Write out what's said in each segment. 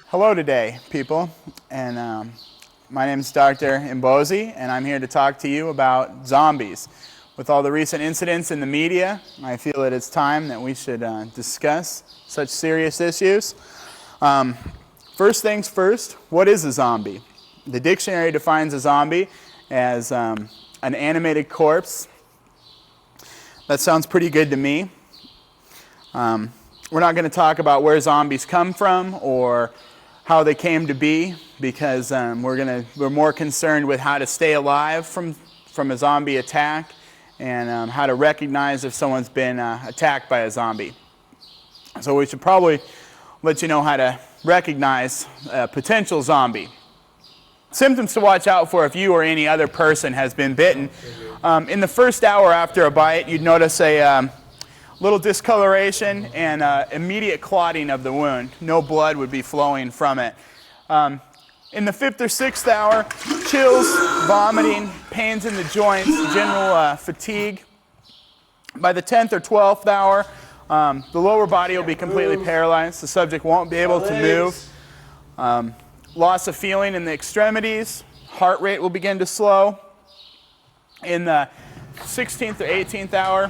Hello today, people, and my name is Dr. Embozi, and I'm here to talk to you about zombies. With all the recent incidents in the media, I feel it is time that we should discuss such serious issues. First things first, what is a zombie? The dictionary defines a zombie as an animated corpse. That sounds pretty good to me. We're not going to talk about where zombies come from or how they came to be, because we're more concerned with how to stay alive from a zombie attack and how to recognize if someone's been attacked by a zombie. So we should probably let you know how to recognize a potential zombie. Symptoms to watch out for if you or any other person has been bitten. In the first hour after a bite, you'd notice a little discoloration and immediate clotting of the wound. No blood would be flowing from it. In the 5th or 6th hour, chills, vomiting, pains in the joints, general fatigue. By the 10th or 12th hour, the lower body will be completely paralyzed. The subject won't be able to move. Loss of feeling in the extremities. Heart rate will begin to slow. In the 16th or 18th hour,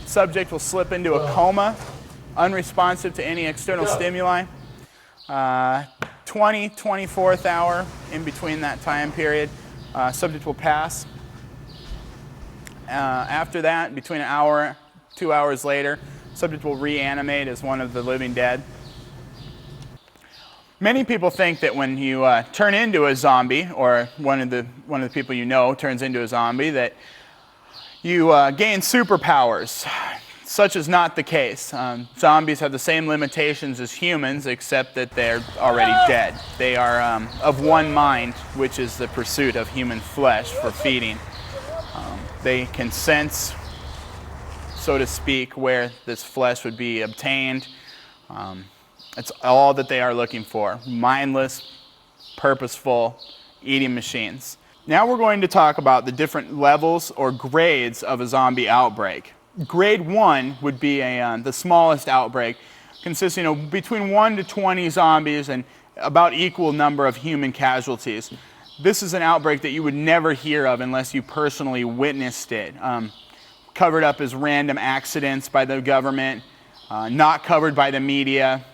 subject will slip into a coma, unresponsive to any external stimuli. 24th hour, in between that time period, subject will pass. After that, between an hour, 2 hours later, subject will reanimate as one of the living dead. Many people think that when you turn into a zombie, or one of the people you know turns into a zombie, that you gain superpowers. Such is not the case. Zombies have the same limitations as humans, except that they're already dead. They are of one mind, which is the pursuit of human flesh for feeding. They can sense, so to speak, where this flesh would be obtained. It's all that they are looking for. Mindless, purposeful eating machines. Now we're going to talk about the different levels or grades of a zombie outbreak. Grade 1 would be the smallest outbreak, consisting of between 1 to 20 zombies and about equal number of human casualties. This is an outbreak that you would never hear of unless you personally witnessed it. Covered up as random accidents by the government, not covered by the media,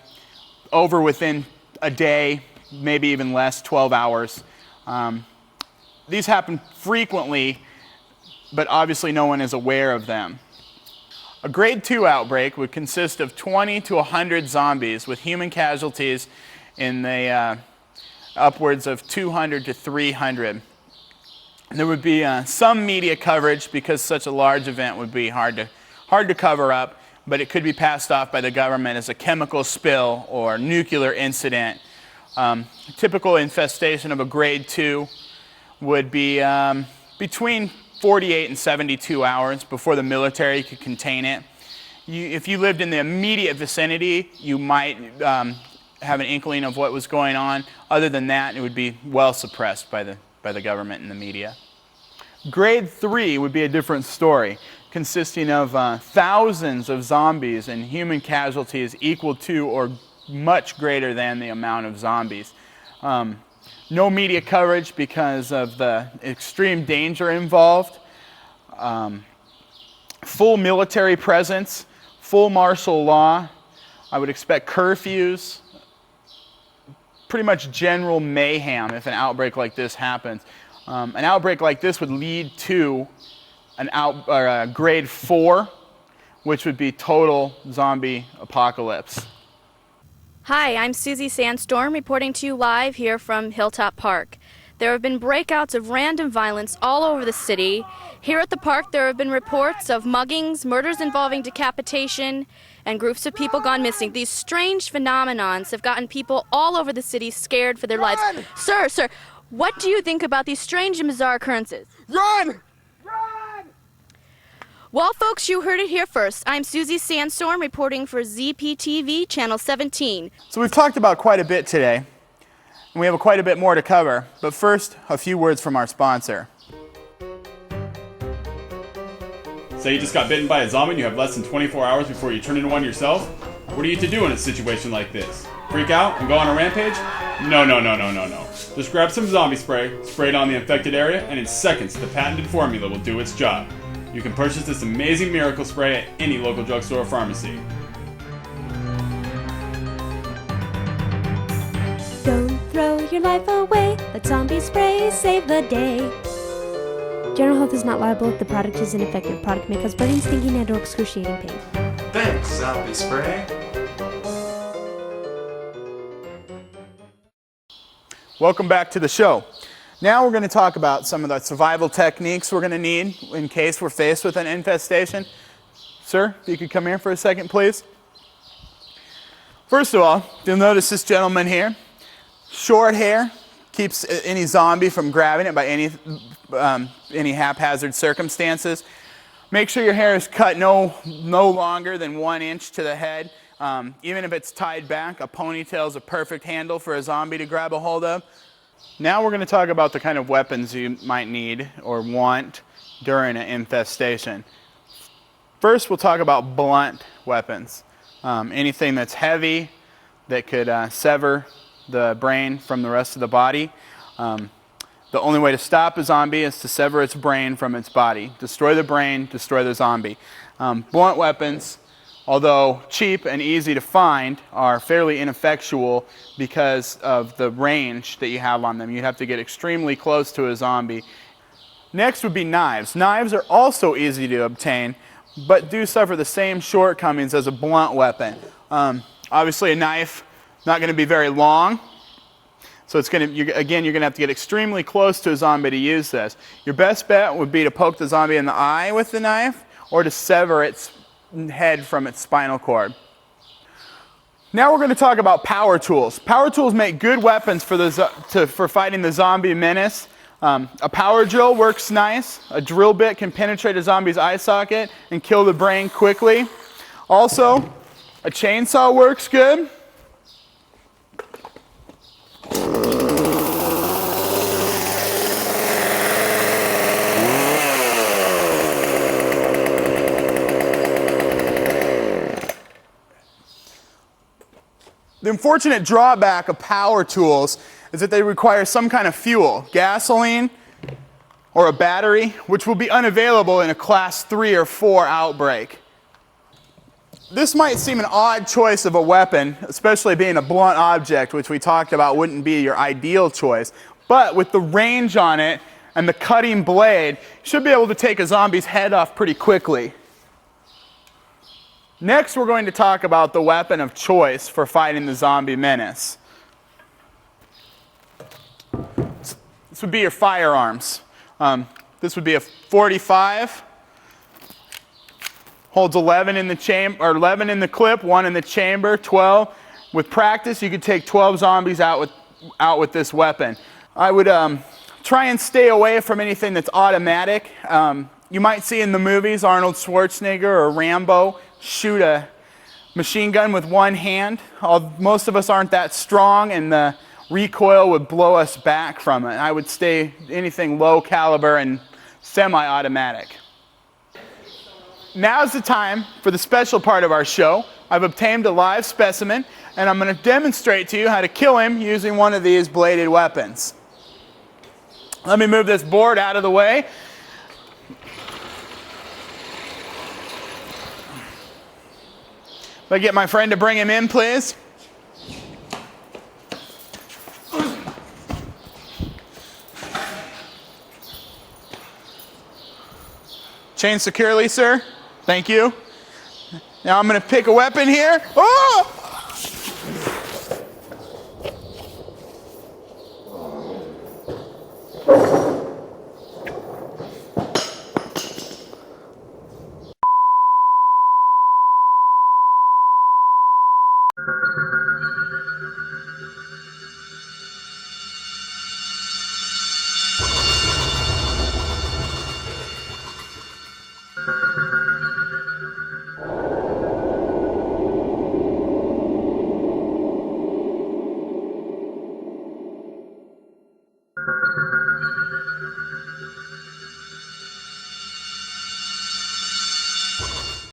over within a day, maybe even less, 12 hours. These happen frequently, but obviously no one is aware of them. A grade 2 outbreak would consist of 20 to 100 zombies with human casualties in the upwards of 200 to 300. There would be some media coverage because such a large event would be hard to cover up, but it could be passed off by the government as a chemical spill or nuclear incident. Typical infestation of a grade 2 would be between 48 and 72 hours before the military could contain it. If you lived in the immediate vicinity, you might have an inkling of what was going on. Other than that, it would be well suppressed by the government and the media. Grade 3 would be a different story, consisting of thousands of zombies and human casualties equal to or much greater than the amount of zombies. No media coverage because of the extreme danger involved. Full military presence, full martial law. I would expect curfews. Pretty much general mayhem if an outbreak like this happens. An outbreak like this would lead to a grade 4, which would be total zombie apocalypse. Hi, I'm Susie Sandstorm reporting to you live here from Hilltop Park. There have been breakouts of random violence all over the city. Here at the park there have been reports of muggings, murders involving decapitation, and groups of people gone missing. These strange phenomenons have gotten people all over the city scared for their lives. Sir, what do you think about these strange and bizarre occurrences? Run! Well, folks, you heard it here first. I'm Susie Sandstorm reporting for ZPTV Channel 17. So we've talked about quite a bit today, and we have quite a bit more to cover. But first, a few words from our sponsor. Say you just got bitten by a zombie and you have less than 24 hours before you turn into one yourself? What are you to do in a situation like this? Freak out and go on a rampage? No. Just grab some zombie spray, spray it on the infected area, and in seconds the patented formula will do its job. You can purchase this amazing miracle spray at any local drugstore or pharmacy. Don't throw your life away. Let zombie spray save the day. General Health is not liable if the product is ineffective. Product may cause burning, stinging, and/or excruciating pain. Thanks, zombie spray. Welcome back to the show. Now we're going to talk about some of the survival techniques we're going to need in case we're faced with an infestation. Sir, if you could come here for a second, please. First of all, you'll notice this gentleman here. Short hair keeps any zombie from grabbing it by any haphazard circumstances. Make sure your hair is cut no longer than 1 inch to the head. Even if it's tied back, a ponytail is a perfect handle for a zombie to grab a hold of. Now we're going to talk about the kind of weapons you might need or want during an infestation. First, we'll talk about blunt weapons. Anything that's heavy that could sever the brain from the rest of the body. The only way to stop a zombie is to sever its brain from its body. Destroy the brain, destroy the zombie. Blunt weapons, although cheap and easy to find, are fairly ineffectual because of the range that you have on them. You have to get extremely close to a zombie. Next would be knives. Knives are also easy to obtain, but do suffer the same shortcomings as a blunt weapon. Obviously, a knife not going to be very long, so it's going to, you're going to have to get extremely close to a zombie to use this. Your best bet would be to poke the zombie in the eye with the knife, or to sever its head from its spinal cord. Now we're going to talk about power tools. Power tools make good weapons for fighting the zombie menace. A power drill works nice. A drill bit can penetrate a zombie's eye socket and kill the brain quickly. Also, a chainsaw works good. The unfortunate drawback of power tools is that they require some kind of fuel, gasoline or a battery, which will be unavailable in a class 3 or 4 outbreak. This might seem an odd choice of a weapon, especially being a blunt object, which we talked about wouldn't be your ideal choice. But with the range on it and the cutting blade, you should be able to take a zombie's head off pretty quickly. Next, we're going to talk about the weapon of choice for fighting the zombie menace. This would be your firearms. This would be a .45. Holds 11 in the chamber, or 11 in the clip, 1 in the chamber, 12. With practice, you could take 12 zombies out with this weapon. I would try and stay away from anything that's automatic. You might see in the movies Arnold Schwarzenegger or Rambo shoot a machine gun with one hand. Most of us aren't that strong, and the recoil would blow us back from it. I would stay anything low caliber and semi-automatic. Now's the time for the special part of our show. I've obtained a live specimen, and I'm going to demonstrate to you how to kill him using one of these bladed weapons. Let me move this board out of the way. If I get my friend to bring him in, please. Chain securely, sir. Thank you. Now I'm going to pick a weapon here. Oh!